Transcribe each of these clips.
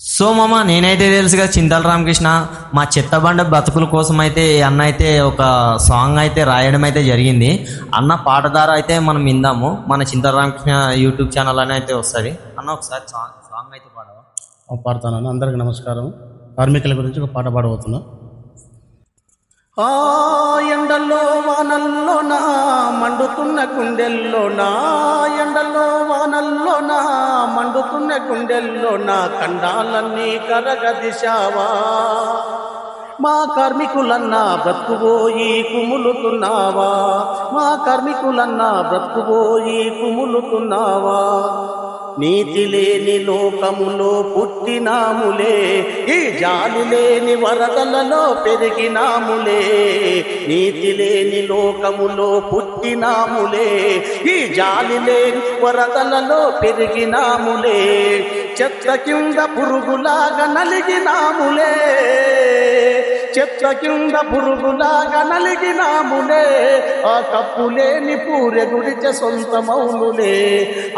So మామ, నేనైతే తెలుసుగా చింతల రామకృష్ణ. మా చెత్తబండ బతుకుల కోసం అయితే అన్న అయితే ఒక సాంగ్ అయితే రాయడం అయితే జరిగింది. అన్న పాట ద్వారా అయితే మనం విందాము. మన చింతల రామకృష్ణ యూట్యూబ్ ఛానల్ అని అయితే వస్తుంది. అన్న ఒకసారి సాంగ్ అయితే పాడవా? పాడతాను. అందరికీ నమస్కారం. కార్మికుల గురించి ఒక పాట పాడబోతున్నా. ఆ ఎండల్లో వానల్లోనా మండుతున్న గుండెల్లోనా, ఎండల్లో వానల్లోనా మండుతున్న గుండెల్లోనా కండాలన్నీ కరగదిశావా. మా కార్మికులన్నా బ్రతుకుపోయి కుములుతున్నావా, మా కార్మికులన్నా బ్రతుకుపోయి కుములుతున్నావా. నీతి లేని లోకములో పుట్టినాములే, ఈ జాలి లేని వరదలలో పెరిగినాములే. నీతి లేని లోకములో పుట్టినాములే, ఈ జాలి లేని వరదలలో పెరిగినాములే. చెత్త కింద పురుగులాగా నలిగినాములే, చెత్త కింద పురుగులాగా నలిగినాములే. ఆ కప్పులేని పూరె గుడిచె సొంతమౌనులే,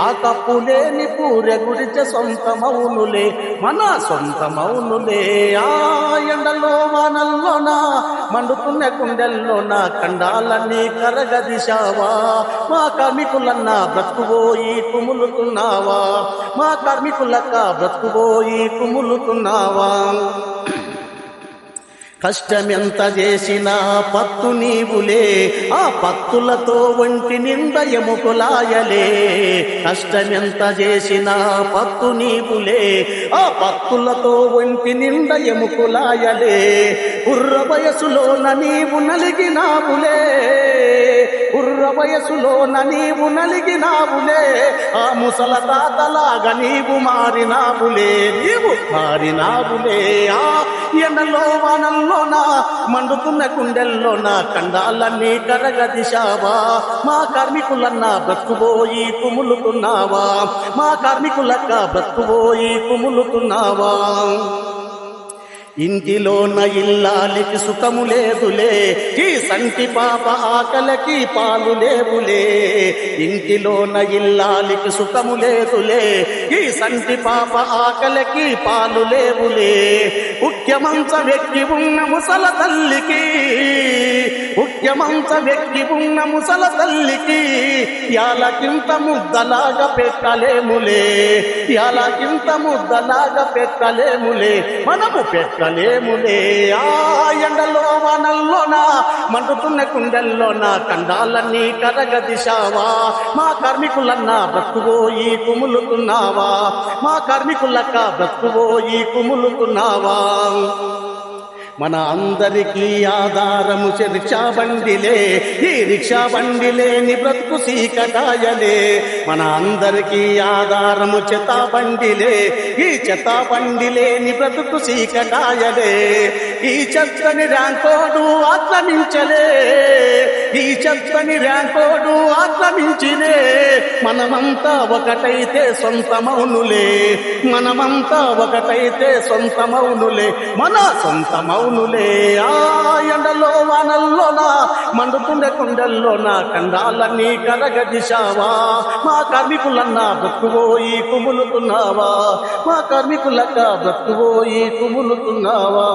ఆ కప్పులేని పూరె గుడిచె సొంతమౌనులే, మన సొంతమౌనులే. ఆ ఎండలో వానల్లోనా మండుతున్న గుండెల్లోన కండాలన్నీ కరగదిశావా. మా కార్మికులన్నా బ్రతుకుపోయి కుములుతున్నావా, మా కార్మికులక్క బ్రతుకుపోయి కుములుతున్నావా. కష్టమెంత చేసినా పత్తు నీవులే, ఆ పత్తులతో ఒంటి నిండా ఎముకలాయలే. కష్టమెంత చేసినా పత్తు నీవులే, ఆ పత్తులతో ఒంటి నిండా ఎముకలాయలే. కుర్ర వయసులోన నీవు నలిగినావులే, కుర్ర వయసులోన నీవు నలిగినావులే. ఆ ముసల తాతలాగా నీవు మారినావులే, నీవు మారినావులే. ఆ ఎండలో వానల్లోనా మండుతున్న గుండెల్లోనా కండాలన్నీ కరగదిశావా. మా కార్మికులన్నా బ్రతుకుపోయి కుములుతున్నావా, మా కార్మికులక్క బ్రతుకుపోయి కుములుతున్నావా. ఇంటిలోన ఇల్లాలికి సుఖము లేదులే, ఈ సంటి పాప ఆకలికి పాలు లేవులే. ఇంటిలోన ఇల్లాలికి సుఖము లేదులే, ఈ సంటి పాప ఆకలికి పాలు లేవులే. ముఖ్యమంత వ్యక్తి ఉన్న ముసల తల్లికి, ముఖ్యమంత వ్యక్తి ఉన్న ముసల తల్లికి యాలకింత ముద్దలాగా పెట్టలేములే, యాలకింత ముద్దలాగా పెట్టలేములే, మనము పెట్టలేములే. ఆ ఎండలో వానల్లోనా మండుతున్న గుండెల్లోనా కండాలన్నీ కరగదిశావా. మా కార్మికులన్నా బ్రతుకుపోయి కుములుతున్నావా, మా కార్మికులక్క బ్రతుకుపోయి కుములుతున్నావా. మన అందరికీ ఆధారము రిక్షా బండిలే, ఈ రిక్షా బండిలేని బ్రతుకు సీకటాయలే. మన అందరికీ ఆధారము చెత్త బండిలే, ఈ చెత్త బండిలేని బ్రతుకు సీకటాయలే. ఈ చెత్తని ర్యాంకోడు ఆక్రమించలే, ఈ చెత్తని ర్యాంకోడు ఆక్రమించినే. మనమంతా ఒకటైతే సొంతమౌనులే, మనమంతా ఒకటైతే సొంతమౌనులే, మన సొంతమౌనులే. ఆ ఎండలో వానల్లోనా మండుతుండే గుండెల్లోనా కండాలన్నీ కరగదిశావా. మా కార్మికులన్నా బ్రతుకుపోయి కుములుతున్నావా, మా కార్మికులక్క బ్రతుకుపోయి కుములుతున్నావా.